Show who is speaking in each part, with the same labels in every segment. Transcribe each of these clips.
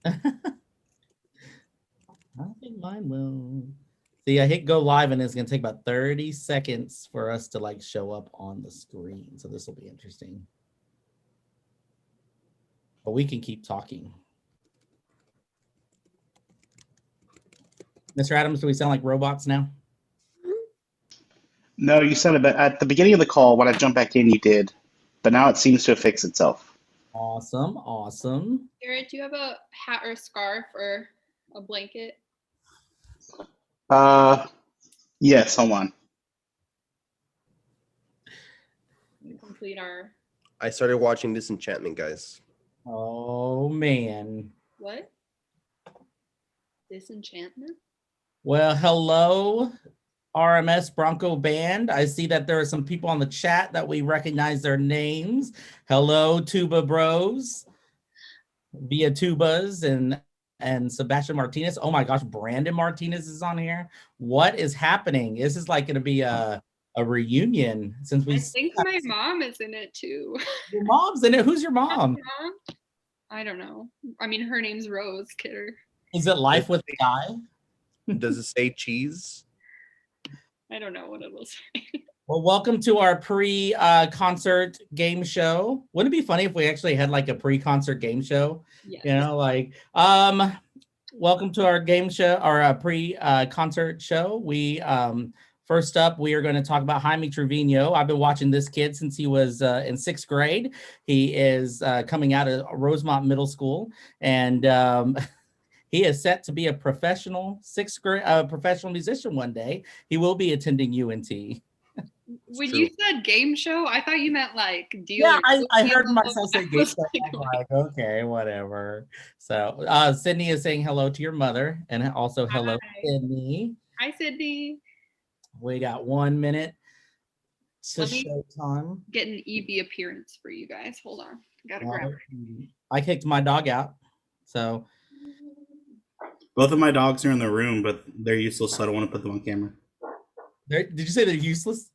Speaker 1: I think mine will. See, I hit go live and it's going to take about 30 seconds for us to like show up on the screen. So this will be interesting. But we can keep talking. Mr. Adams, do we sound like robots now?
Speaker 2: No, you sounded at the beginning of the call when I jumped back in, you did, but now it seems to have fixed itself.
Speaker 1: Awesome, awesome.
Speaker 3: Garrett, do you have a hat or scarf or a blanket?
Speaker 2: Yes, hold on.
Speaker 3: Complete our.
Speaker 4: I started watching Disenchantment, guys.
Speaker 1: Oh man.
Speaker 3: What? Disenchantment?
Speaker 1: Well, hello, RMS Bronco band. I see that there are some people on the chat that we recognize their names. Hello, Tuba Bros, via Tubas and Sebastian Martinez. Oh my gosh, Brandon Martinez is on here. What is happening? This is like going to be a reunion since we.
Speaker 3: I think my mom is in it too.
Speaker 1: Your mom's in it. Who's your mom?
Speaker 3: I don't know. I mean, her name's Rose Kidder.
Speaker 1: Is it Life with the Guy?
Speaker 4: Does it say cheese?
Speaker 3: I don't know what it will say.
Speaker 1: Well, welcome to our pre-concert game show. Wouldn't it be funny if we actually had like a pre-concert game show?
Speaker 3: Yes.
Speaker 1: You know, like, welcome to our game show, our pre-concert show. We, first up, we are going to talk about Jaime Trevino. I've been watching this kid since he was in 6th grade. He is coming out of Rosemont Middle School, and he is set to be a professional 6th grade professional musician one day. He will be attending UNT.
Speaker 3: When you said game show, I thought you meant like dealer.
Speaker 1: Yeah, I heard myself say game show. I'm like, okay, whatever. So Sydney is saying hello to your mother, and also hello, Sydney.
Speaker 3: Hi, Sydney.
Speaker 1: We got 1 minute to show time.
Speaker 3: Get an EV appearance for you guys. Hold on. Gotta grab her.
Speaker 1: I kicked my dog out. So
Speaker 2: Both of my dogs are in the room, but they're useless, so I don't want to put them on camera.
Speaker 1: did you say they're useless?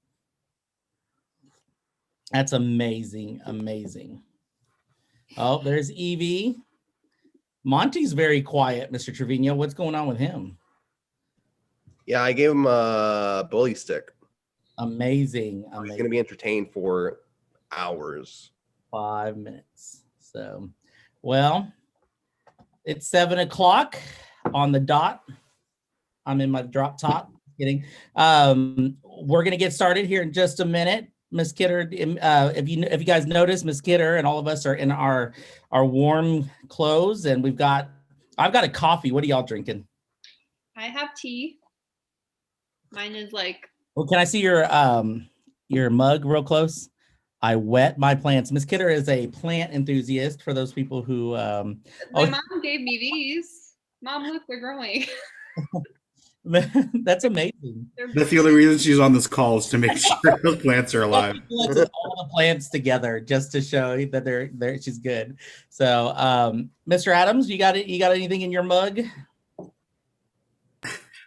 Speaker 1: That's amazing, amazing. Oh, there's Evie. Monty's very quiet, Mr. Trevino. What's going on with him?
Speaker 4: Yeah, I gave him a bully stick.
Speaker 1: Amazing.
Speaker 4: He's going to be entertained for hours.
Speaker 1: 5 minutes. So, well, it's 7 o'clock on the dot. I'm in my drop top. Kidding. We're going to get started here in just a minute. Miss Kidder, if you guys notice, Miss Kidder and all of us are in our warm clothes, and I've got a coffee. What are y'all drinking?
Speaker 3: I have tea. Mine is like.
Speaker 1: Well, can I see your mug real close? I wet my plants. Miss Kidder is a plant enthusiast. For those people who
Speaker 3: My mom gave me these. Mom, look, they're growing.
Speaker 1: That's amazing.
Speaker 2: That's the only reason she's on this call, is to make sure those plants are alive.
Speaker 1: All the plants together just to show that they're she's good. So, Mr. Adams, you got anything in your mug?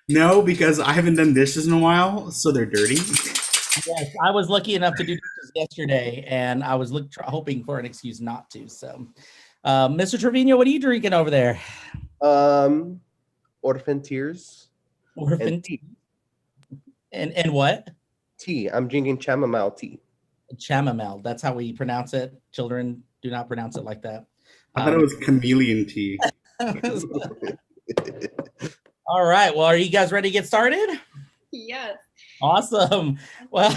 Speaker 2: No, because I haven't done dishes in a while, so they're dirty.
Speaker 1: Yes, I was lucky enough to do dishes yesterday, and I was hoping for an excuse not to. So, Mr. Trevino, what are you drinking over there?
Speaker 4: Orphan Tears.
Speaker 1: Orphan tea. And what?
Speaker 4: Tea. I'm drinking chamomile tea.
Speaker 1: Chamomile. That's how we pronounce it. Children do not pronounce it like that.
Speaker 2: I thought it was chameleon tea.
Speaker 1: All right. Well, are you guys ready to get started?
Speaker 3: Yes.
Speaker 1: Awesome. Well,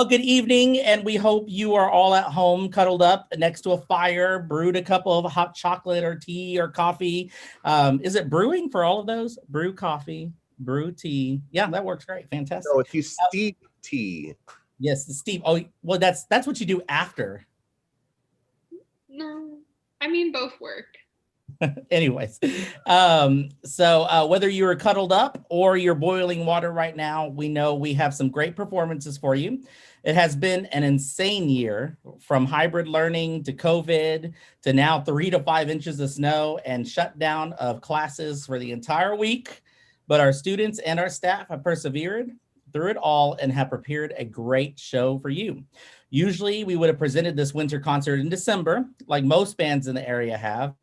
Speaker 1: good evening, and we hope you are all at home, cuddled up next to a fire, brewed a cup of hot chocolate or tea or coffee. Is it brewing for all of those? Brew coffee, brew tea. Yeah, that works great. Fantastic.
Speaker 4: No, if you steep tea.
Speaker 1: Yes, the steep. Oh, well, that's what you do after.
Speaker 3: No, I mean both work.
Speaker 1: Anyways, so whether you're cuddled up or you're boiling water right now, we know we have some great performances for you. It has been an insane year, from hybrid learning to COVID to now 3 to 5 inches of snow and shutdown of classes for the entire week. But our students and our staff have persevered through it all and have prepared a great show for you. Usually we would have presented this winter concert in December, like most bands in the area have,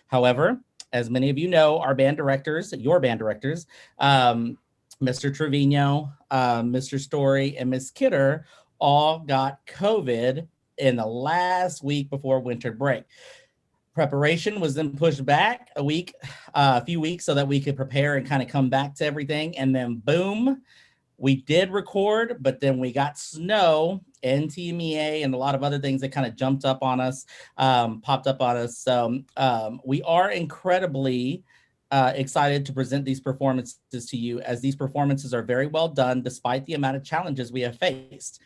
Speaker 1: However, as many of you know, our band directors, your band directors, Mr. Trevino, Mr. Story, and Miss Kidder all got COVID in the last week before winter break. Preparation was then pushed back a few weeks so that we could prepare and kind of come back to everything. And then boom, we did record, but then we got snow, NTMEA, and a lot of other things that kind of jumped up on us, popped up on us. So we are incredibly excited to present these performances to you, as these performances are very well done despite the amount of challenges we have faced.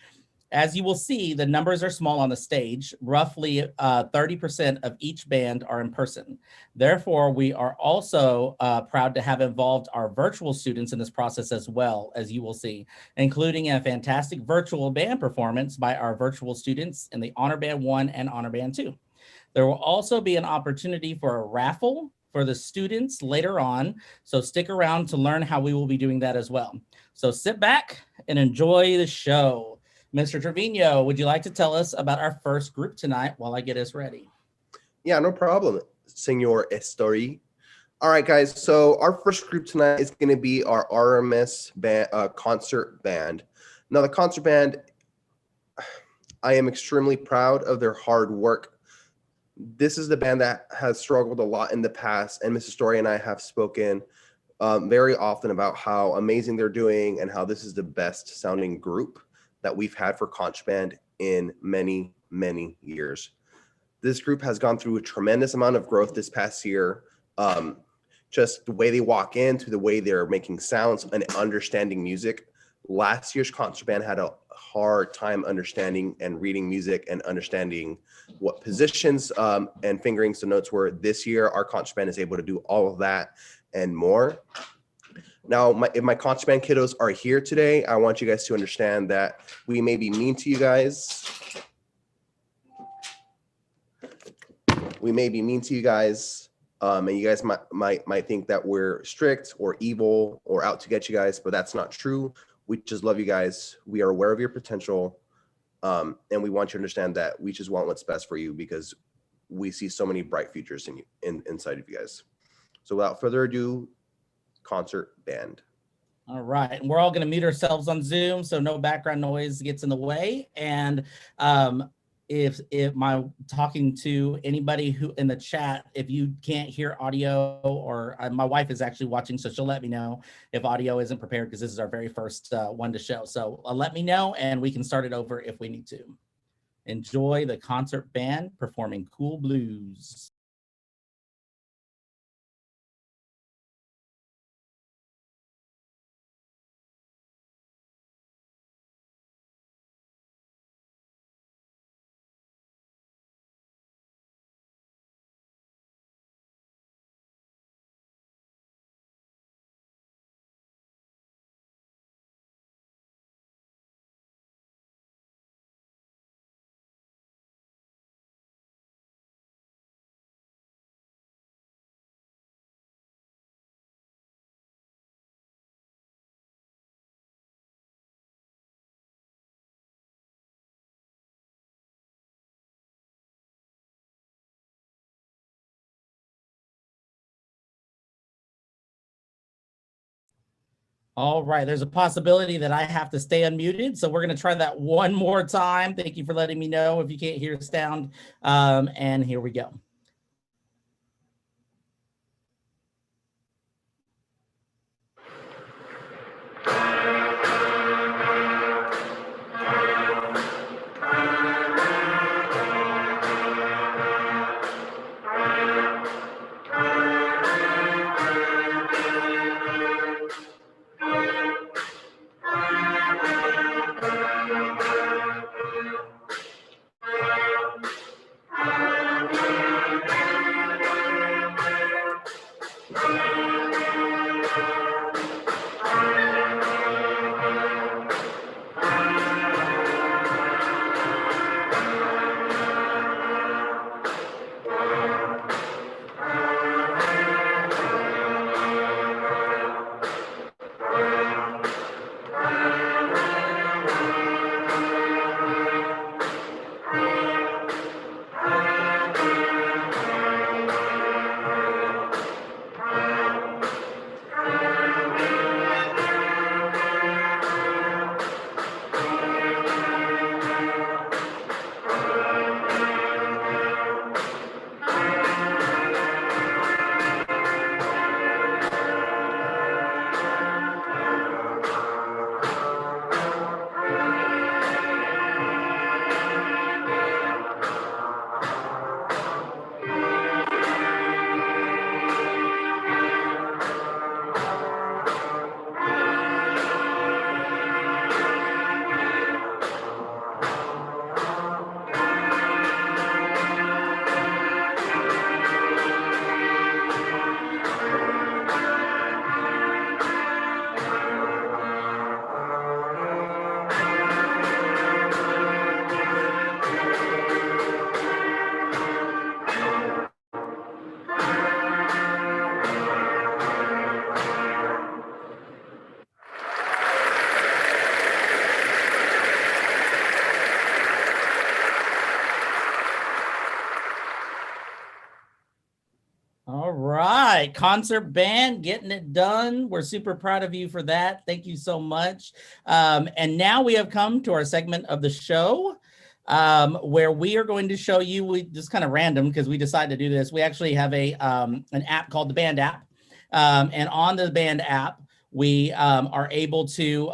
Speaker 1: As you will see, the numbers are small on the stage. Roughly 30% of each band are in person. Therefore, we are also proud to have involved our virtual students in this process as well, as you will see, including a fantastic virtual band performance by our virtual students in the Honor Band 1 and Honor Band 2. There will also be an opportunity for a raffle for the students later on, so stick around to learn how we will be doing that as well. So sit back and enjoy the show. Mr. Trevino, would you like to tell us about our first group tonight while I get us ready?
Speaker 4: Yeah, no problem, Senor Estory. All right, guys. So our first group tonight is going to be our RMS band, concert band. Now, the concert band, I am extremely proud of their hard work. This is the band that has struggled a lot in the past, and Mrs. Story and I have spoken very often about how amazing they're doing and how this is the best sounding group that we've had for Conch Band in many, many years. This group has gone through a tremendous amount of growth this past year. Just the way they walk in, to the way they're making sounds and understanding music. Last year's concert band had a hard time understanding and reading music and understanding what positions and fingerings the notes were. This year, our concert band is able to do all of that and more. Now, if my concert band kiddos are here today, I want you guys to understand that we may be mean to you guys. We may be mean to you guys, and you guys might think that we're strict or evil or out to get you guys, but that's not true. We just love you guys. We are aware of your potential, and we want you to understand that we just want what's best for you, because we see so many bright futures in you, inside of you guys. So without further ado, concert band.
Speaker 1: All right, and we're all going to mute ourselves on Zoom so no background noise gets in the way. And if my talking to anybody who in the chat, if you can't hear audio, or my wife is actually watching, so she'll let me know if audio isn't prepared, because this is our very first one to show. So let me know and we can start it over if we need to. Enjoy the concert band performing Cool Blues. All right, there's a possibility that I have to stay unmuted, so we're going to try that one more time. Thank you for letting me know if you can't hear sound, and here we go. All right, concert band getting it done. We're super proud of you for that. Thank you so much. And now we have come to our segment of the show where we are going to show you, we just kind of random because we decided to do this. We actually have an app called the Band app. And on the Band app, we are able to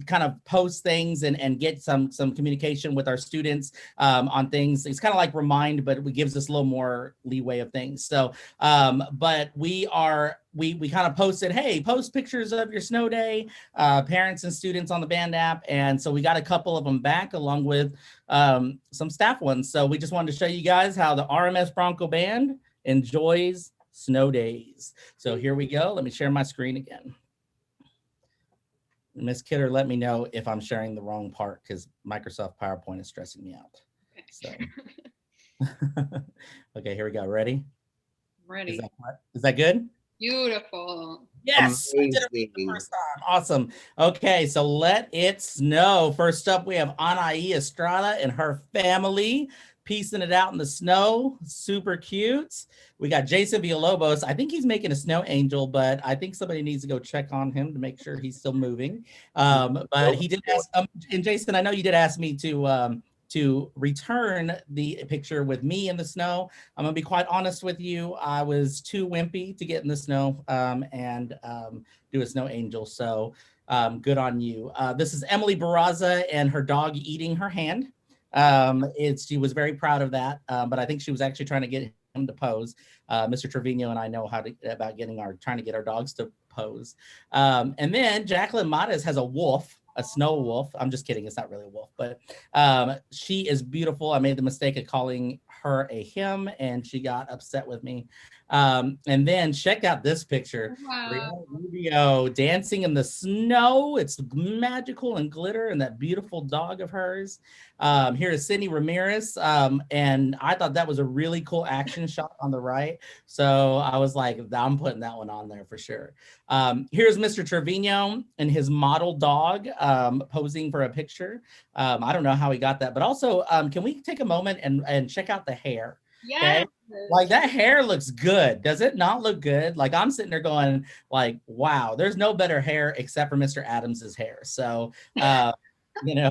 Speaker 1: kind of post things and get some communication with our students on things. It's kind of like Remind, but it gives us a little more leeway of things. So, but we kind of posted, hey, post pictures of your snow day, parents and students on the Band app. And so we got a couple of them back along with some staff ones. So we just wanted to show you guys how the RMS Bronco Band enjoys snow days. So here we go. Let me share my screen again. Miss Kidder, let me know if I'm sharing the wrong part because Microsoft PowerPoint is stressing me out. So, okay, here we go. Ready?
Speaker 3: Ready.
Speaker 1: Is that good?
Speaker 3: Beautiful.
Speaker 1: Yes, I did it the first time. Awesome. Okay, so let it snow. First up, we have Anaí Estrada and her family piecing it out in the snow. Super cute. We got Jason Villalobos. I think he's making a snow angel, but I think somebody needs to go check on him to make sure he's still moving. But he did ask, and Jason, I know you did ask me to return the picture with me in the snow. I'm gonna be quite honest with you. I was too wimpy to get in the snow and do a snow angel. So good on you. This is Emily Barraza and her dog eating her hand. She was very proud of that, but I think she was actually trying to get him to pose. Mr. Trevino and I know about trying to get our dogs to pose. And then Jacqueline Matas has a wolf, a snow wolf. I'm just kidding. It's not really a wolf, but she is beautiful. I made the mistake of calling her a him and she got upset with me. And then check out this picture.
Speaker 3: Wow.
Speaker 1: Rubio dancing in the snow. It's magical and glitter and that beautiful dog of hers. Here is Sydney Ramirez. And I thought that was a really cool action shot on the right. So I was like, I'm putting that one on there for sure. Here's Mr. Trevino and his model dog posing for a picture. I don't know how he got that, but also can we take a moment and check out the hair?
Speaker 3: Yes.
Speaker 1: Okay? Like that hair looks good. Does it not look good? Like I'm sitting there going like, wow, there's no better hair except for Mr. Adams's hair. So, you know,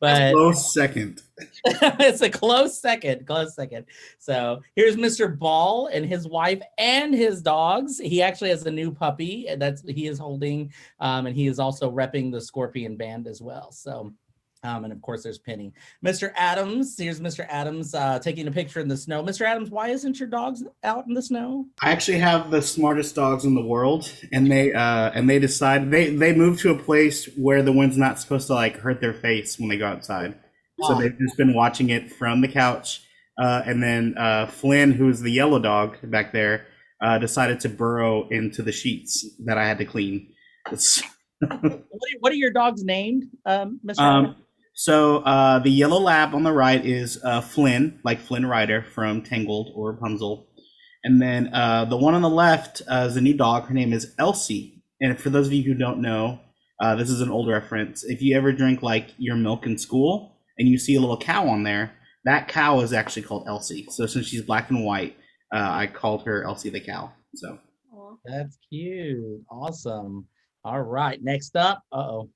Speaker 1: but
Speaker 5: close second.
Speaker 1: It's a close second. So here's Mr. Ball and his wife and his dogs. He actually has a new puppy he is holding, and he is also repping the Scorpion band as well. So, and of course there's Penny. Mr. Adams, here's Mr. Adams taking a picture in the snow. Mr. Adams, why isn't your dogs out in the snow?
Speaker 5: I actually have the smartest dogs in the world, and they decide they move to a place where the wind's not supposed to like hurt their face when they go outside. So they've just been watching it from the couch. And then Flynn, who's the yellow dog back there, decided to burrow into the sheets that I had to clean.
Speaker 1: What are your dogs named, Mr. Adams?
Speaker 5: So the yellow lab on the right is Flynn, like Flynn Rider from Tangled or Rapunzel. And then the one on the left is a new dog. Her name is Elsie. And for those of you who don't know, this is an old reference. If you ever drink like your milk in school and you see a little cow on there, that cow is actually called Elsie. So since she's black and white, I called her Elsie the cow. So
Speaker 1: that's cute. Awesome. All right, next up, oh,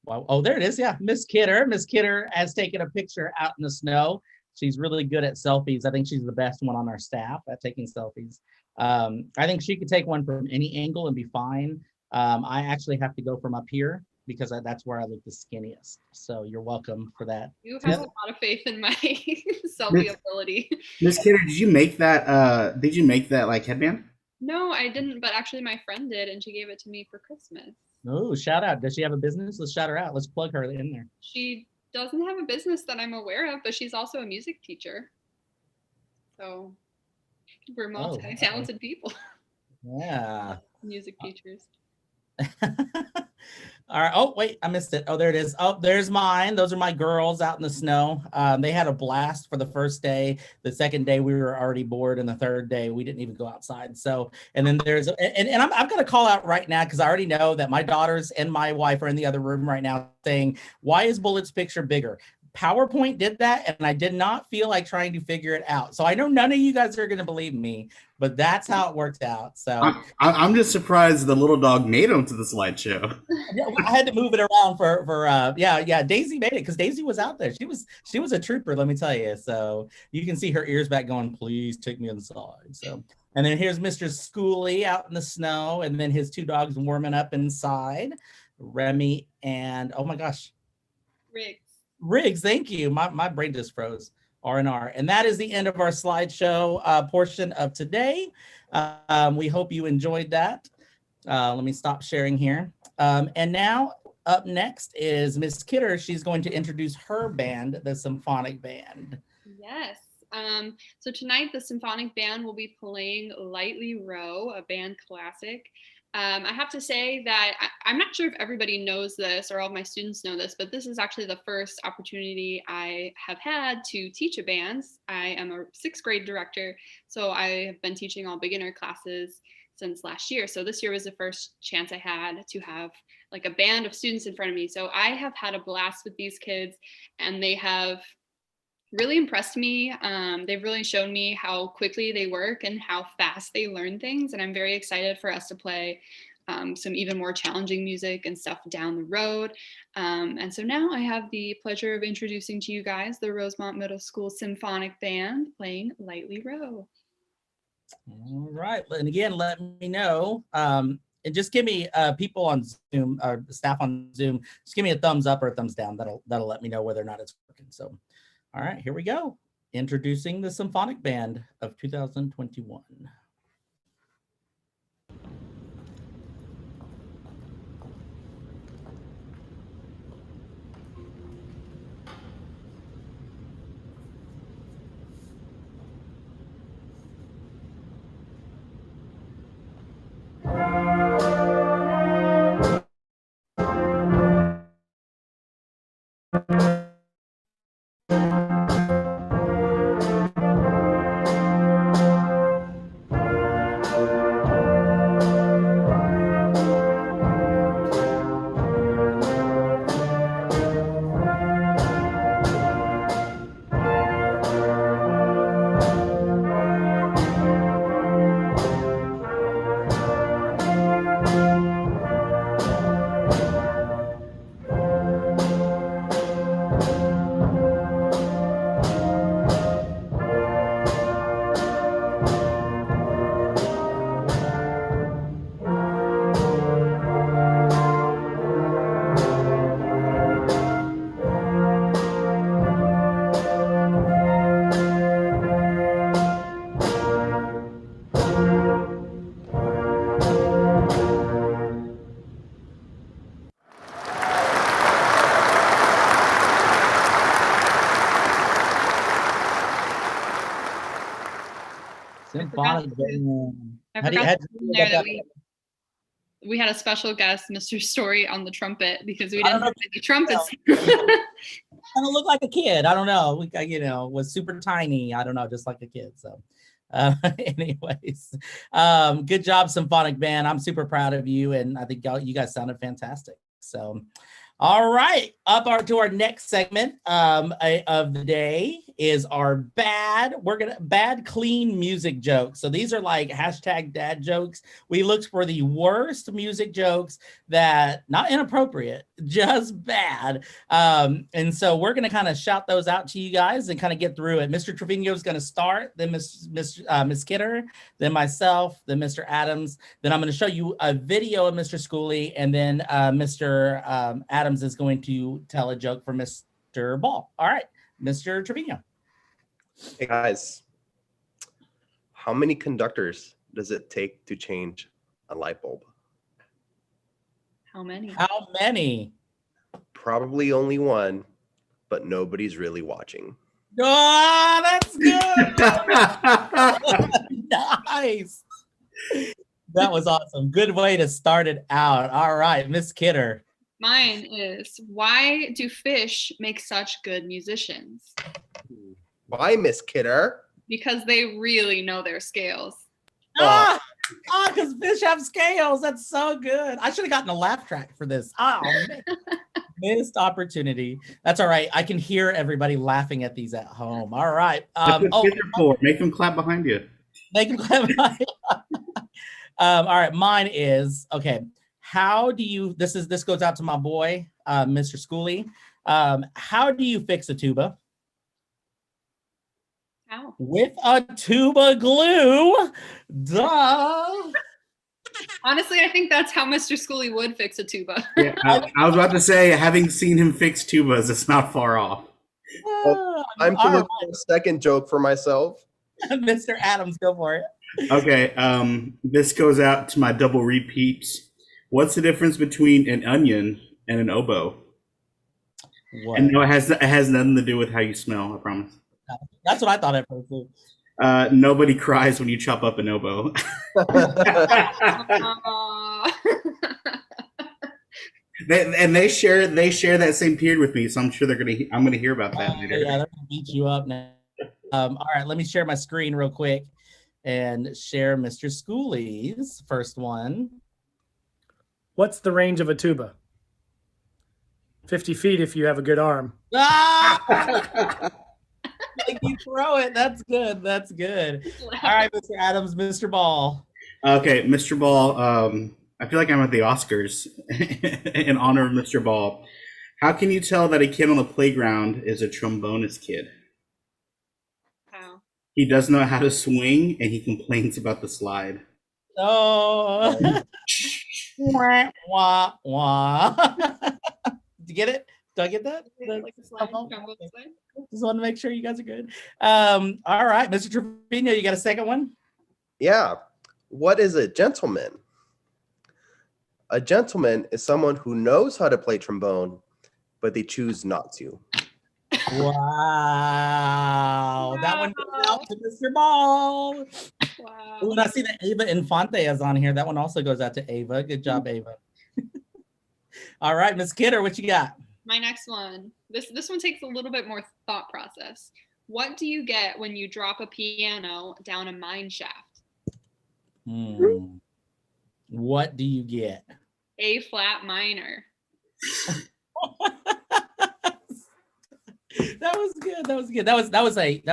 Speaker 1: there it is. Yeah, Miss Kidder. Miss Kidder has taken a picture out in the snow. She's really good at selfies. I think she's the best one on our staff at taking selfies. I think she could take one from any angle and be fine. I actually have to go from up here because that's where I look the skinniest. So you're welcome for that.
Speaker 3: You have a lot of faith in my selfie ability.
Speaker 5: Miss Kidder, did you make that like headband?
Speaker 3: No, I didn't, but actually my friend did, and she gave it to me for Christmas.
Speaker 1: Oh, shout out. Does she have a business? Let's shout her out. Let's plug her in there.
Speaker 3: She doesn't have a business that I'm aware of, but she's also a music teacher. So we're multi-talented people.
Speaker 1: Yeah.
Speaker 3: Music teachers.
Speaker 1: All right. Oh, wait, I missed it. Oh, there it is. Oh, there's mine. Those are my girls out in the snow. They had a blast for the first day. The second day we were already bored, and the third day we didn't even go outside. So, and then there's and I'm going to call out right now because I already know that my daughters and my wife are in the other room right now saying, "Why is Bullet's picture bigger?" PowerPoint did that, and I did not feel like trying to figure it out. So I know none of you guys are going to believe me, but that's how it worked out. So
Speaker 5: I'm just surprised the little dog made him to the slideshow.
Speaker 1: yeah, I had to move it around for yeah. Daisy made it because Daisy was out there. She was a trooper, let me tell you. So you can see her ears back going, please take me inside. So, and then here's Mr. Schooly out in the snow, and then his 2 dogs warming up inside, Remy and oh my gosh, Riggs. Thank you. My brain just froze. R&R. And that is the end of our slideshow portion of today. We hope you enjoyed that. Let me stop sharing here. And now up next is Miss Kidder. She's going to introduce her band, the Symphonic Band.
Speaker 3: Yes. So tonight the Symphonic Band will be playing Lightly Row, a band classic. I have to say that I'm not sure if everybody knows this or all of my students know this, but this is actually the first opportunity I have had to teach a band. I am a 6th grade director, so I have been teaching all beginner classes since last year. So this year was the first chance I had to have like a band of students in front of me. So I have had a blast with these kids, and they have really impressed me. They've really shown me how quickly they work and how fast they learn things. And I'm very excited for us to play some even more challenging music and stuff down the road. And so now I have the pleasure of introducing to you guys the Rosemont Middle School Symphonic Band playing Lightly Row.
Speaker 1: All right. And again, let me know. And just give me people on Zoom or staff on Zoom, just give me a thumbs up or a thumbs down. That'll let me know whether or not it's working. So, all right, here we go. Introducing the Symphonic Band of 2021. Symphonic Band.
Speaker 3: I forgot that we had a special guest, Mr. Story, on the trumpet because we didn't have the trumpets.
Speaker 1: Kind of look like a kid. I don't know. Was super tiny. I don't know, just like a kid. So, anyways, good job, Symphonic Band. I'm super proud of you, and I think you guys sounded fantastic. So, all right, to our next segment of the day is our bad clean music jokes. So these are like #dad jokes. We looked for the worst music jokes that not inappropriate, just bad. And so we're gonna kind of shout those out to you guys and kind of get through it. Mr. Trevino is gonna start, then Miss Kidder, then myself, then Mr. Adams. Then I'm gonna show you a video of Mr. Schooley, and then Mr. Adams is going to tell a joke for Mr. Ball. All right, Mr. Trevino.
Speaker 4: Hey guys, how many conductors does it take to change a light bulb?
Speaker 3: How many?
Speaker 1: How many?
Speaker 4: Probably only one, but nobody's really watching.
Speaker 1: Oh, that's good. Nice. That was awesome. Good way to start it out. All right, Miss Kidder.
Speaker 3: Mine is, why do fish make such good musicians?
Speaker 4: Why, Miss Kidder?
Speaker 3: Because they really know their scales.
Speaker 1: Because fish have scales. That's so good. I should have gotten a laugh track for this. Oh, man. Missed opportunity. That's all right. I can hear everybody laughing at these at home. All right.
Speaker 5: That's what kids are for. Make them clap behind you.
Speaker 1: Make them clap. All right. Mine is okay. How do you? This goes out to my boy, Mr. Schooley. How do you fix a tuba?
Speaker 3: How?
Speaker 1: With a tuba glue. Duh.
Speaker 3: Honestly, I think that's how Mr. Schooley would fix a tuba.
Speaker 5: Yeah, I was about to say, having seen him fix tubas, it's not far off.
Speaker 4: Well, I'm to look for a second joke for myself.
Speaker 1: Mr. Adams, go for it.
Speaker 5: Okay, this goes out to my double repeats. What's the difference between an onion and an oboe?
Speaker 1: What?
Speaker 5: And no, it has nothing to do with how you smell, I promise.
Speaker 1: That's what I thought at first too.
Speaker 5: Nobody cries when you chop up an oboe. They share that same period with me, so I'm sure I'm gonna hear about that later.
Speaker 1: Yeah, they're gonna beat you up now. All right, let me share my screen real quick and share Mr. Schooley's first one.
Speaker 6: What's the range of a tuba? 50 feet if you have a good arm.
Speaker 1: Ah! Like you throw it. That's good. That's good. All right, Mr. Adams, Mr. Ball.
Speaker 5: Okay, Mr. Ball. I feel like I'm at the Oscars in honor of Mr. Ball. How can you tell that a kid on the playground is a trombonist kid?
Speaker 3: How?
Speaker 5: He doesn't know how to swing, and he complains about the slide.
Speaker 1: Oh. Wah, wah, wah. Did you get it? Did I get that?
Speaker 3: Like a slide, trombone slide?
Speaker 1: Just want to make sure you guys are good. All right, Mr. Trevino, you got a second one?
Speaker 4: Yeah. What is a gentleman? A gentleman is someone who knows how to play trombone, but they choose not to.
Speaker 1: Wow. That one goes out to Mr. Ball.
Speaker 3: Wow.
Speaker 1: When I see that Ava Infante is on here, that one also goes out to Ava. Good job, Ava. All right, Miss Kidder, what you got?
Speaker 3: My next one. This one takes a little bit more thought process. What do you get when you drop a piano down a mine shaft?
Speaker 1: What do you get?
Speaker 3: A flat minor.
Speaker 1: That was good. That was good. That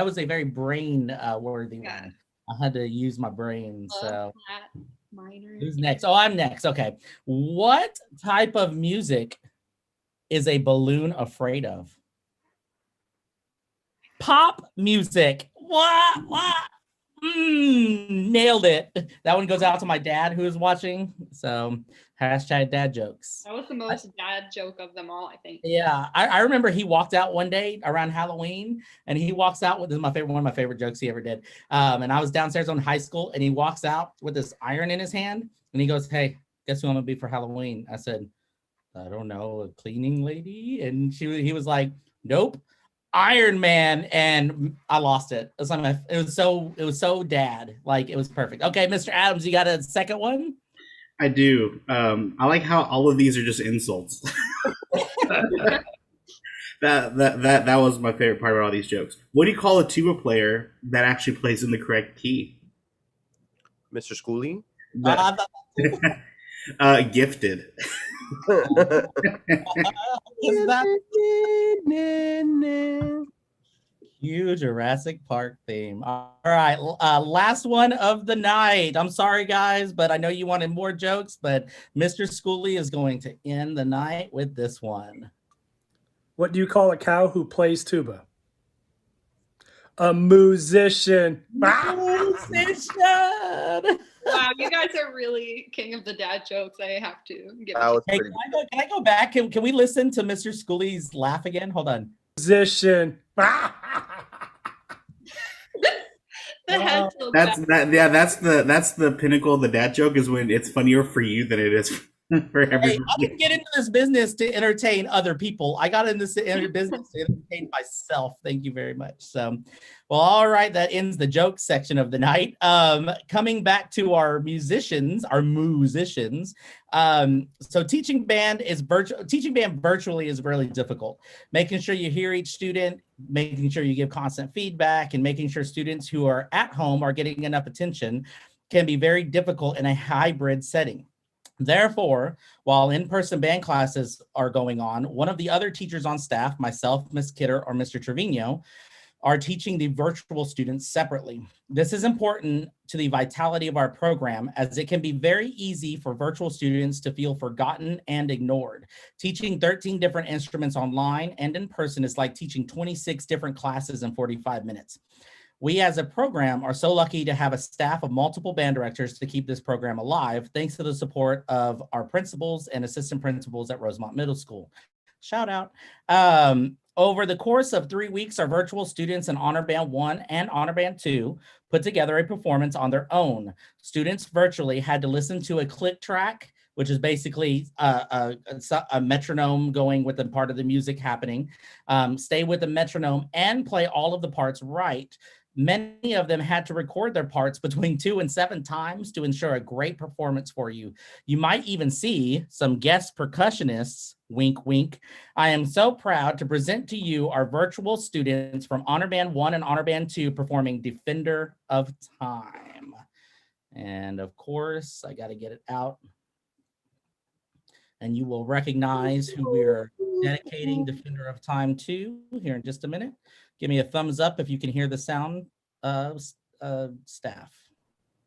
Speaker 1: was a very brain worthy one. I had to use my brain. So
Speaker 3: flat minor.
Speaker 1: Who's next? Oh, I'm next. Okay. What type of music is a balloon afraid of? Pop music. What? Nailed it. That one goes out to my dad who is watching. So hashtag dad jokes.
Speaker 3: That was the most dad joke of them all, I think.
Speaker 1: Yeah, I remember he walked out one day around Halloween, and he walks out with, this is one of my favorite jokes he ever did. And I was downstairs on high school, and he walks out with this iron in his hand, and he goes, "Hey, guess who I'm gonna be for Halloween?" I said, "I don't know, a cleaning lady." And he was like, "Nope, Iron Man," and I lost it. It was so dad, like it was perfect. Okay, Mr. Adams, you got a second one?
Speaker 5: I do. I like how all of these are just insults. That was my favorite part about all these jokes. What do you call a tuba player that actually plays in the correct key?
Speaker 4: Mr. Schooley?
Speaker 5: Gifted.
Speaker 1: Is that huge Jurassic Park theme? All right, last one of the night. I'm sorry, guys, but I know you wanted more jokes, but Mr. Schooley is going to end the night with this one.
Speaker 6: What do you call a cow who plays tuba? A musician.
Speaker 1: Musician.
Speaker 3: Wow, you guys are really king of the dad jokes. I have to get.
Speaker 1: Hey, can I go back? Can we listen to Mr. Schooley's laugh again? Hold on.
Speaker 6: Musician.
Speaker 5: That's the pinnacle of the dad joke, is when it's funnier for you than it is for everybody.
Speaker 1: Hey, I didn't get into this business to entertain other people. I got into this business to entertain myself. Thank you very much. So, well, all right, that ends the joke section of the night. Coming back to our musicians. So teaching band virtually is really difficult. Making sure you hear each student, making sure you give constant feedback, and making sure students who are at home are getting enough attention can be very difficult in a hybrid setting. Therefore, while in-person band classes are going on, one of the other teachers on staff, myself, Ms. Kidder, or Mr. Trevino, are teaching the virtual students separately. This is important to the vitality of our program, as it can be very easy for virtual students to feel forgotten and ignored. Teaching 13 different instruments online and in person is like teaching 26 different classes in 45 minutes. We as a program are so lucky to have a staff of multiple band directors to keep this program alive, thanks to the support of our principals and assistant principals at Rosemont Middle School. Shout out. Over the course of 3 weeks, our virtual students in Honor Band 1 and Honor Band 2 put together a performance on their own. Students virtually had to listen to a click track, which is basically a metronome going with the part of the music happening, stay with the metronome and play all of the parts right. Many of them had to record their parts between 2 and 7 times to ensure a great performance for you. You might even see some guest percussionists, wink, wink. I am so proud to present to you our virtual students from Honor Band 1 and Honor Band 2 performing Defender of Time. And of course, I got to get it out. And you will recognize who we're dedicating Defender of Time to here in just a minute. Give me a thumbs up if you can hear the sound, staff.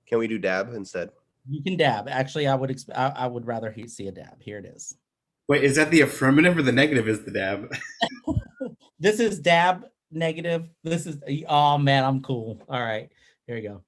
Speaker 4: Can we do dab instead?
Speaker 1: You can dab. Actually, I would rather see a dab. Here it is.
Speaker 5: Wait, is that the affirmative or the negative is the dab?
Speaker 1: This is dab negative. This is, oh man, I'm cool. All right, here we go.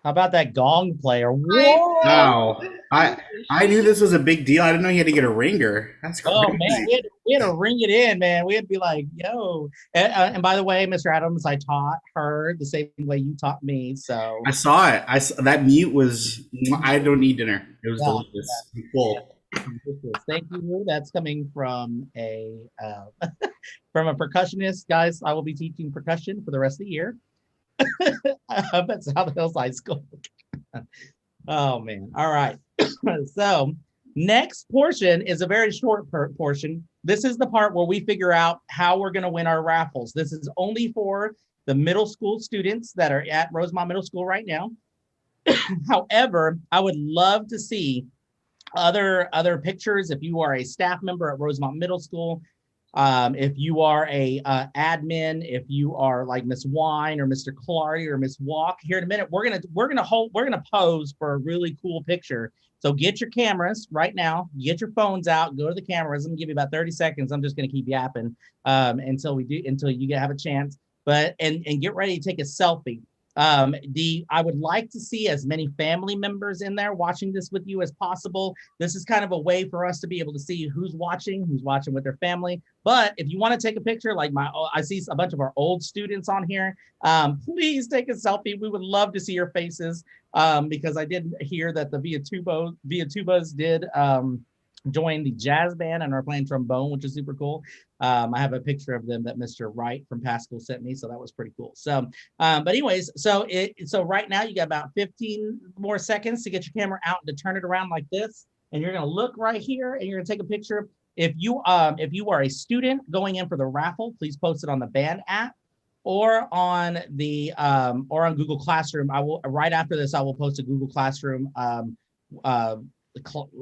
Speaker 1: How about that gong player?
Speaker 3: I
Speaker 1: Whoa!
Speaker 5: Wow. I knew this was a big deal. I didn't know you had to get a ringer. That's crazy.
Speaker 1: Oh man, we had to ring it in, man. We had to be like, "Yo!" And by the way, Mr. Adams, I taught her the same way you taught me. So
Speaker 5: I saw it. That mute was. I don't need dinner. It was
Speaker 1: Yeah,
Speaker 5: delicious. I'm full.
Speaker 1: thank you. That's coming from a from a percussionist, guys. I will be teaching percussion for the rest of the year. At South Hills High School. Oh man. All right. So next portion is a very short portion. This is the part where we figure out how we're going to win our raffles. This is only for the middle school students that are at Rosemont Middle School right now. However, I would love to see other pictures. If you are a staff member at Rosemont Middle School, if you are a admin, if you are like Miss Wine or Mr. Clardy or Miss Walk, here in a minute, we're gonna pose for a really cool picture. So get your cameras right now, get your phones out, go to the cameras. I'm gonna give you about 30 seconds. I'm just gonna keep yapping until you have a chance. But and get ready to take a selfie. I would like to see as many family members in there watching this with you as possible. This is kind of a way for us to be able to see who's watching with their family. But if you want to take a picture, like I see a bunch of our old students on here, please take a selfie. We would love to see your faces because I did hear that the Via Tubas did join the jazz band and are playing trombone, which is super cool. I have a picture of them that Mr. Wright from Pascal sent me, so that was pretty cool. So, but anyways, so right now you got about 15 more seconds to get your camera out and to turn it around like this, and you're gonna look right here and you're gonna take a picture. If you are a student going in for the raffle, please post it on the band app or on the or on Google Classroom. I will right after this. I will post a Google Classroom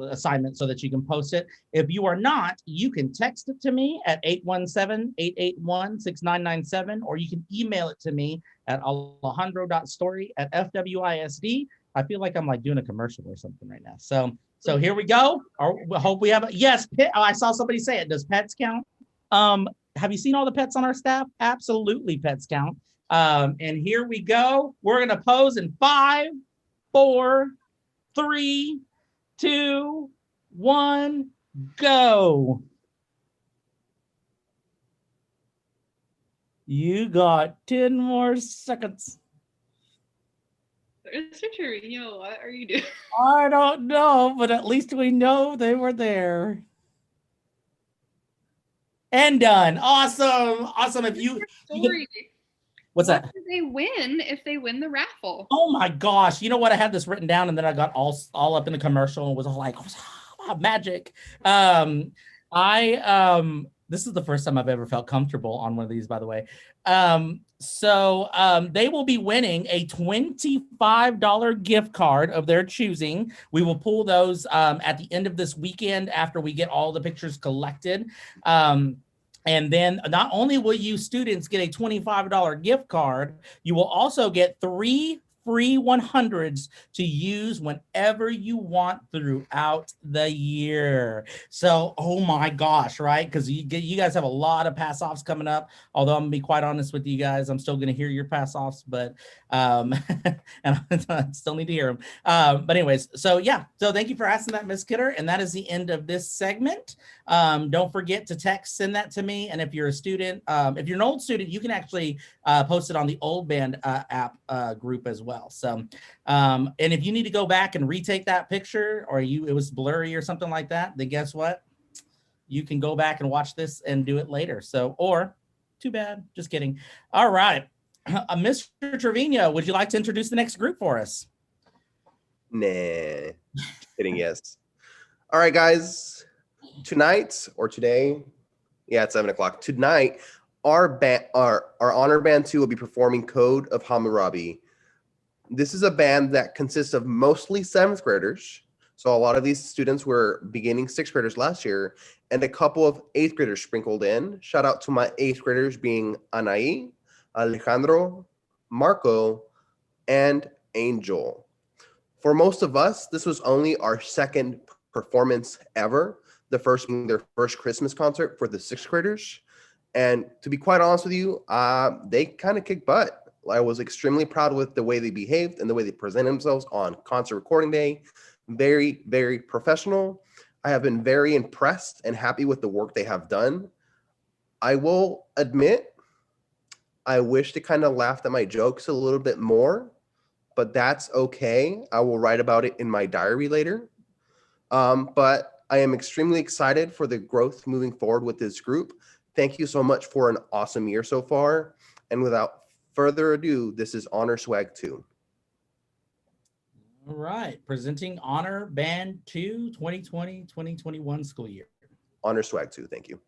Speaker 1: assignment so that you can post it. If you are not, you can text it to me at 817-881-6997, or you can email it to me at alejandro.story@fwisd. I feel like I'm like doing a commercial or something right now. So here we go. I hope we have yes. I saw somebody say it. Does pets count? Have you seen all the pets on our staff? Absolutely, pets count. And here we go. We're gonna pose in 5, 4, 3, 2, 1, go. You got 10 more seconds.
Speaker 3: Mr. Trevino, what are you doing?
Speaker 1: I don't know, but at least we know they were there. And done. Awesome. Awesome. If you what's that?
Speaker 3: What do they win if they win the raffle?
Speaker 1: Oh my gosh. You know what? I had this written down and then I got all up in the commercial and was all like, oh, magic. This is the first time I've ever felt comfortable on one of these, by the way. They will be winning a $25 gift card of their choosing. We will pull those at the end of this weekend after we get all the pictures collected. And then not only will you students get a $25 gift card, you will also get 3 free 100s to use whenever you want throughout the year. So, oh my gosh, right? Because you guys have a lot of pass offs coming up. Although I'm gonna be quite honest with you guys, I'm still gonna hear your pass offs, but and I still need to hear them. But anyways, so yeah. So thank you for asking that, Miss Kidder, and that is the end of this segment. Don't forget to send that to me. And if you're a student, if you're an old student, you can actually post it on the old band app group as well. So, and if you need to go back and retake that picture, or it was blurry or something like that, then guess what? You can go back and watch this and do it later. So, or too bad, just kidding. All right. Mr. Trevino, would you like to introduce the next group for us?
Speaker 4: Nah, kidding, yes. All right, guys. Tonight or today, yeah, it's 7 o'clock. Tonight, our honor band 2 will be performing Code of Hammurabi. This is a band that consists of mostly 7th graders. So a lot of these students were beginning 6th graders last year, and a couple of 8th graders sprinkled in. Shout out to my 8th graders being Anaí, Alejandro, Marco, and Angel. For most of us, this was only our second performance ever, the first being their first Christmas concert for the 6th graders. And to be quite honest with you, they kind of kicked butt. I was extremely proud with the way they behaved and the way they presented themselves on concert recording day. Very, very professional. I have been very impressed and happy with the work they have done. I will admit, I wish they kind of laughed at my jokes a little bit more, but that's okay. I will write about it in my diary later. But I am extremely excited for the growth moving forward with this group. Thank you so much for an awesome year so far. And without further ado, this is Honor Swag 2.
Speaker 1: All right, presenting Honor Band 2 2020-2021 school year.
Speaker 4: Honor Swag 2, thank you.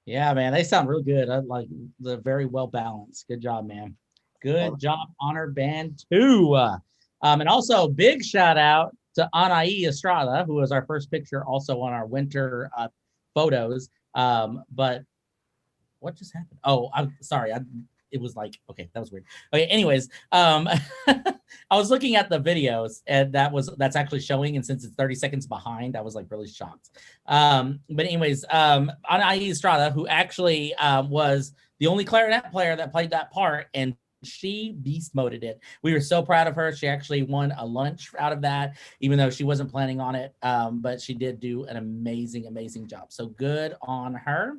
Speaker 1: Yeah, man, they sound real good. I like the very well balanced. Good job, man. Good job, Honor Band 2. And also big shout out to Anaí Estrada, who was our first picture also on our winter photos. But what just happened? Oh, I'm sorry. It was like, okay, that was weird. Okay, anyways, I was looking at the videos and that's actually showing, and since it's 30 seconds behind, I was like really shocked. But anyways, Anaí Estrada, who actually was the only clarinet player that played that part, and she beast moded it. We were so proud of her. She actually won a lunch out of that, even though she wasn't planning on it. But she did do an amazing, amazing job. So good on her,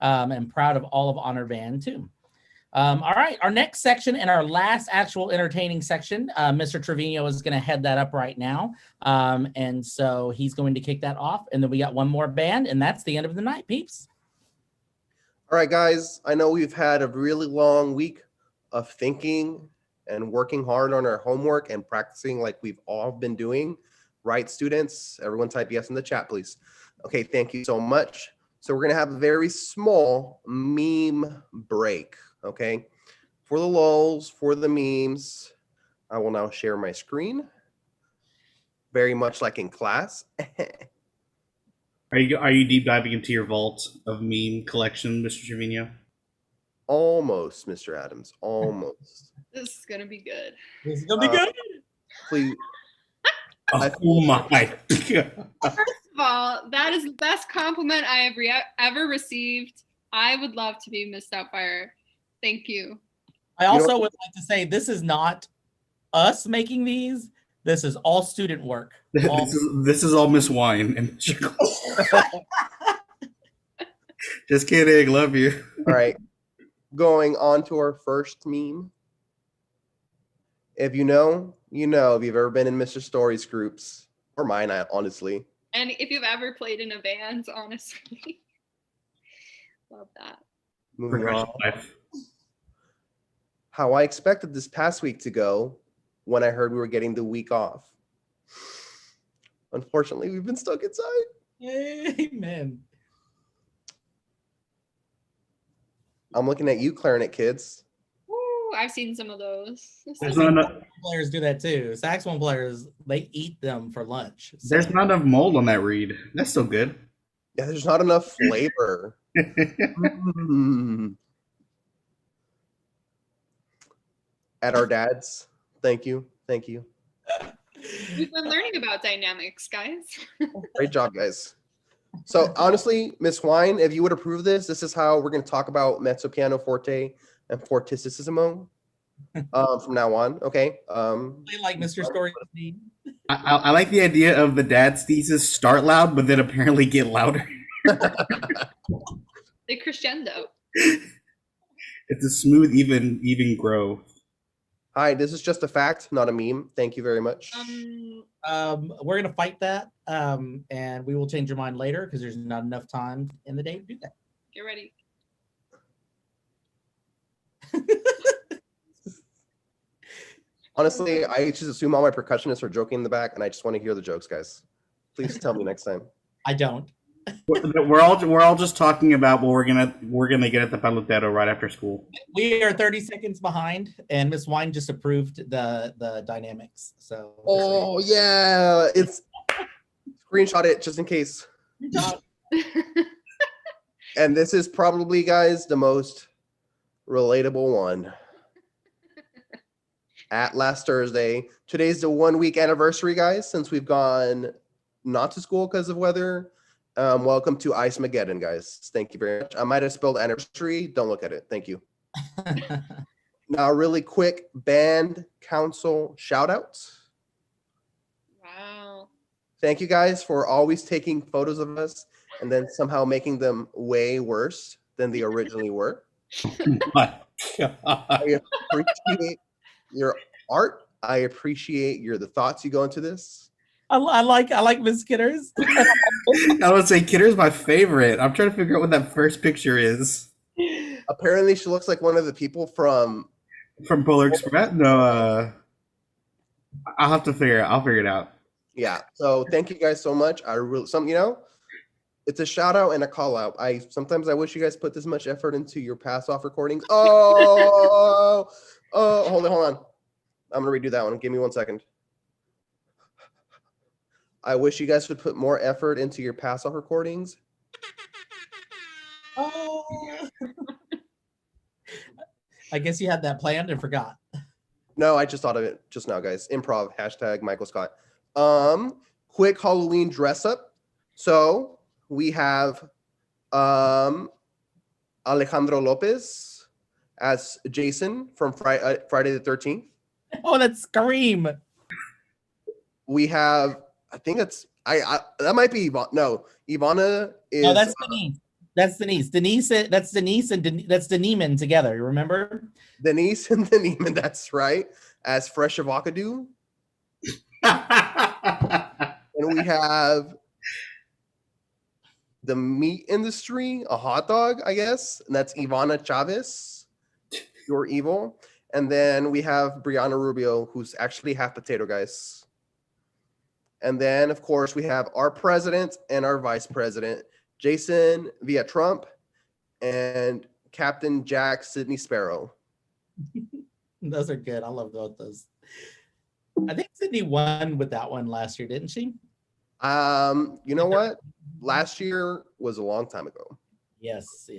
Speaker 1: and proud of all of Honor Band too. All right, our next section and our last actual entertaining section, Mr. Trevino is going to head that up right now. And so he's going to kick that off. And then we got one more band, and that's the end of the night, peeps.
Speaker 4: All right, guys, I know we've had a really long week of thinking and working hard on our homework and practicing like we've all been doing. Right, students? Everyone type yes in the chat, please. Okay, thank you so much. So we're going to have a very small meme break, okay? For the lulz, for the memes, I will now share my screen. Very much like in class.
Speaker 5: Are you deep diving into your vault of meme collection, Mr. Trevino?
Speaker 4: Almost, Mr. Adams, almost.
Speaker 3: This is gonna be good.
Speaker 1: This is going to be good.
Speaker 4: Please.
Speaker 5: Oh my.
Speaker 3: First of all, that is the best compliment I have ever received. I would love to be Miss Doubtfire. Thank you.
Speaker 1: I also would like to say this is not us making these. This is all student work.
Speaker 5: This is all Miss Wine and just kidding. Love you.
Speaker 4: All right. Going on to our first meme. If you know, you know. If you've ever been in Mr. Stories groups, or mine, honestly.
Speaker 3: And if you've ever played in a band, honestly. Love that.
Speaker 4: Moving on. how I expected this past week to go when I heard we were getting the week off. Unfortunately, we've been stuck inside.
Speaker 1: Amen.
Speaker 4: I'm looking at you, clarinet kids.
Speaker 3: Woo, I've seen some of those.
Speaker 5: There's not enough.
Speaker 1: Players do that too. Saxophone players, they eat them for lunch. So.
Speaker 5: There's not enough mold on that reed. That's still good.
Speaker 4: Yeah, there's not enough flavor. At our dads. Thank you. Thank you.
Speaker 3: We've been learning about dynamics, guys.
Speaker 4: Great job, guys. So honestly, Miss Wine, if you would approve this is how we're going to talk about mezzo piano forte and fortissimo from now on. Okay.
Speaker 1: Like Mr. Story.
Speaker 5: I like the idea of the dad's thesis start loud, but then apparently get louder.
Speaker 3: The crescendo.
Speaker 5: It's a smooth, even grow.
Speaker 4: Hi, this is just a fact, not a meme. Thank you very much.
Speaker 1: We're gonna fight that, and we will change your mind later because there's not enough time in the day to do that.
Speaker 3: Get ready.
Speaker 4: Honestly, I just assume all my percussionists are joking in the back, and I just want to hear the jokes, guys. Please tell me next time.
Speaker 1: I don't.
Speaker 5: We're all just talking about what we're gonna get at the Palutero right after school.
Speaker 1: We are 30 seconds behind, and Miss Wine just approved the dynamics. So.
Speaker 4: Oh yeah, it's screenshot it just in case. And this is probably, guys, the most relatable one. At last Thursday, today's the 1 week anniversary, guys, since we've gone not to school because of weather. Welcome to Ice Mageddon, guys. Thank you very much. I might have spelled anniversary. Don't look at it. Thank you. Now, really quick band council shout outs.
Speaker 3: Wow.
Speaker 4: Thank you guys for always taking photos of us and then somehow making them way worse than they originally were.
Speaker 5: My God.
Speaker 4: I appreciate your art. I appreciate the thoughts you go into this.
Speaker 1: I like Miss Kidders.
Speaker 5: I would say Kidder's my favorite. I'm trying to figure out what that first picture is.
Speaker 4: Apparently, she looks like one of the people from
Speaker 5: Polar Express. No, I'll have to figure it. I'll figure it out.
Speaker 4: Yeah. So thank you guys so much. I really it's a shout out and a call out. Sometimes I wish you guys put this much effort into your pass off recordings. Oh, hold on. I'm gonna redo that one. Give me 1 second. I wish you guys would put more effort into your pass off recordings.
Speaker 1: Oh. I guess you had that planned and forgot.
Speaker 4: No, I just thought of it just now, guys. Improv, # Michael Scott. Quick Halloween dress up. So we have Alejandro Lopez as Jason from Friday the 13th.
Speaker 1: Oh, that's Scream.
Speaker 4: We have, I think that's that might be Ivana. No, Ivana is.
Speaker 1: No, that's Denise. That's Denise. That's Denise and that's Deneeman together. You remember?
Speaker 4: Denise and Deneeman. That's right. As Fresh Avocado. And we have the meat industry, a hot dog, I guess. And that's Ivana Chavez. You're evil. And then we have Brianna Rubio, who's actually half potato, guys. And then, of course, we have our president and our vice president, Jason via Trump and Captain Jack Sidney Sparrow.
Speaker 1: Those are good. I love both those. I think Sydney won with that one last year, didn't she?
Speaker 4: You know what? Last year was a long time ago.
Speaker 1: Yes.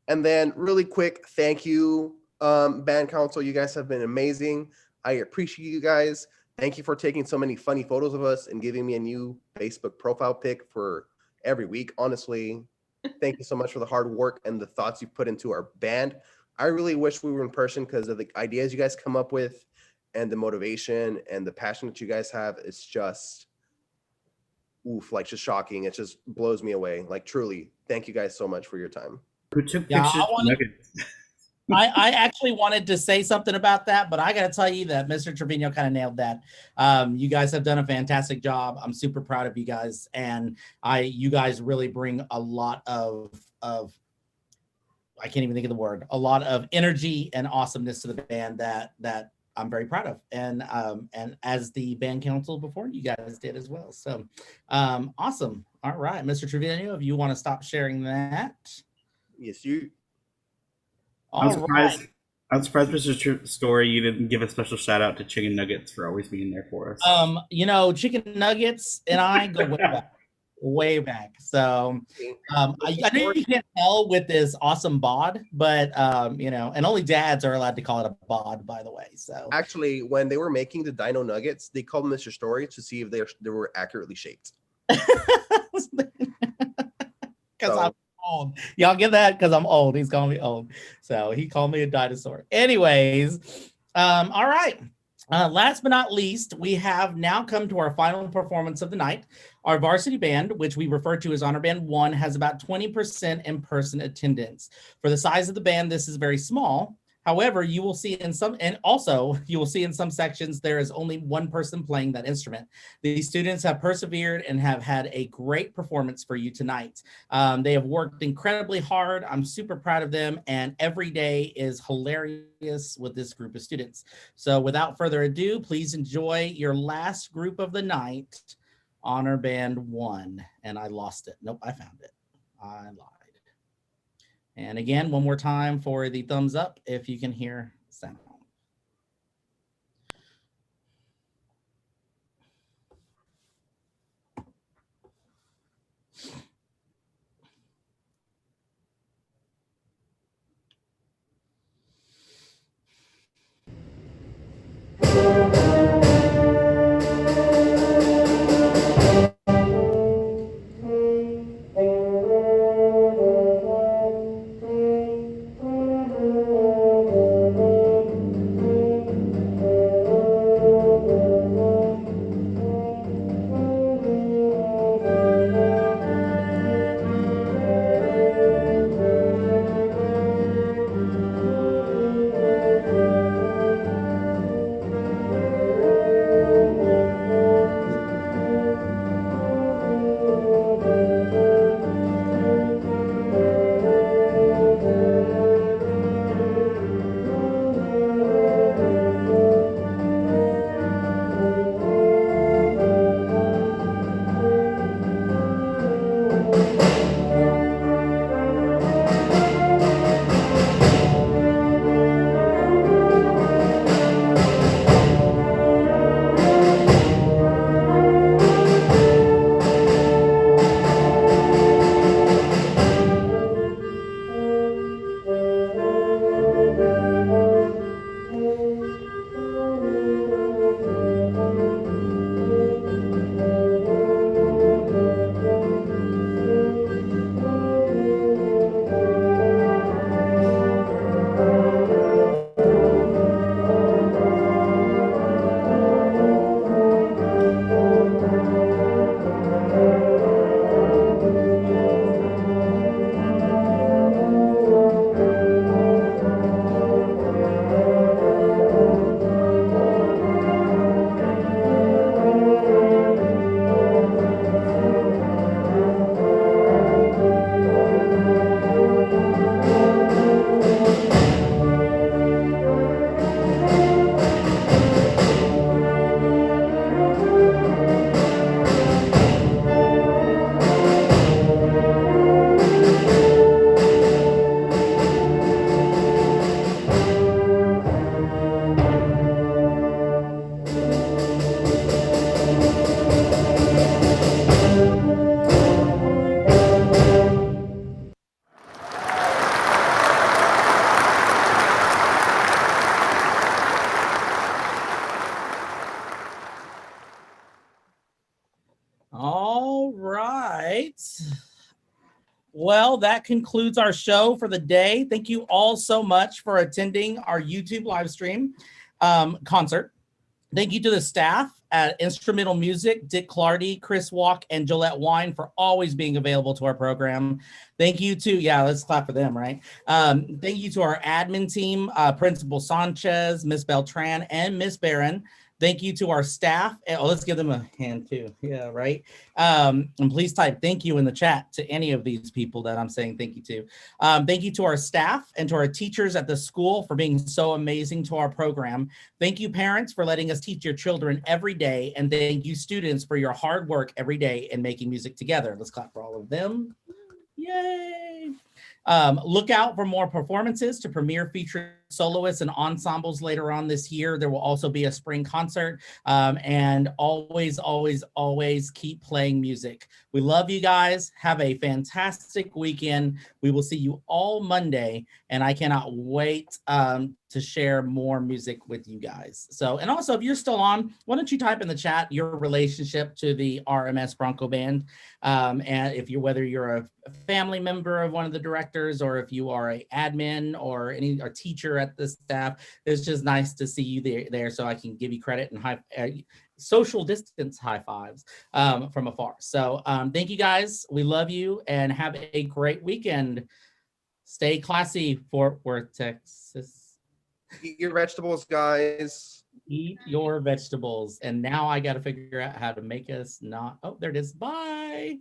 Speaker 4: And then really quick, thank you, band council. You guys have been amazing. I appreciate you guys. Thank you for taking so many funny photos of us and giving me a new Facebook profile pic for every week. Honestly, thank you so much for the hard work and the thoughts you've put into our band. I really wish we were in person because of the ideas you guys come up with and the motivation and the passion that you guys have. It's just, just shocking. It just blows me away. Like, truly, thank you guys so much for your time.
Speaker 5: Who took
Speaker 1: Yeah,
Speaker 5: pictures?
Speaker 1: I actually wanted to say something about that, but I got to tell you that Mr. Trevino kind of nailed that. You guys have done a fantastic job. I'm super proud of you guys, and you guys really bring a lot of I can't even think of the word, a lot of energy and awesomeness to the band that I'm very proud of. And as the band council before, you guys did as well. So awesome. All right, Mr. Trevino, if you want to stop sharing that.
Speaker 4: Yes, you.
Speaker 5: I'm surprised, Mr. Story, you didn't give a special shout out to Chicken Nuggets for always being there for us.
Speaker 1: You know, Chicken Nuggets and I go way back. Way back. So I know you can't tell with this awesome bod, but you know, and only dads are allowed to call it a bod, by the way. So
Speaker 4: Actually, when they were making the Dino Nuggets, they called Mr. Story to see if they were accurately shaped.
Speaker 1: because I'm old. Y'all get that? Because I'm old. He's calling me old. So he called me a dinosaur. Anyways, all right. Last but not least, we have now come to our final performance of the night. Our varsity band, which we refer to as Honor Band 1, has about 20% in-person attendance. For the size of the band, this is very small. However, you will see in some, and also you will see in some sections, there is only one person playing that instrument. These students have persevered and have had a great performance for you tonight. They have worked incredibly hard. I'm super proud of them, and every day is hilarious with this group of students. So without further ado, please enjoy your last group of the night, Honor Band 1. And I lost it. Nope, I found it. I lied. And again, one more time for the thumbs up if you can hear sound. All right. Well, that concludes our show for the day. Thank you all so much for attending our YouTube live stream concert. Thank you to the staff at Instrumental Music, Dick Clardy, Chris Walk, and Jolette Wine for always being available to our program. Thank you to, yeah, let's clap for them, right? Thank you to our admin team, Principal Sanchez, Miss Beltran, and Miss Barron. Thank you to our staff. Oh, let's give them a hand too. Yeah, right. And please type thank you in the chat to any of these people that I'm saying thank you to. Thank you to our staff and to our teachers at the school for being so amazing to our program. Thank you, parents, for letting us teach your children every day. And thank you, students, for your hard work every day in making music together. Let's clap for all of them. Yay. Look out for more performances to premiere featured soloists and ensembles later on this year. There will also be a spring concert, and always, always, always keep playing music. We love you guys. Have a fantastic weekend. We will see you all Monday, and I cannot wait to share more music with you guys. So, and also if you're still on, why don't you type in the chat your relationship to the RMS Bronco Band, and if you're, whether you're a family member of one of the directors, or if you are a admin or any or teacher at the staff, it's just nice to see you there so I can give you credit and social distance high fives from afar. So thank you guys. We love you and have a great weekend. Stay classy, Fort Worth, Texas.
Speaker 4: Eat your vegetables, guys.
Speaker 1: Eat your vegetables. And now I got to figure out how to make us not. Oh, there it is. Bye.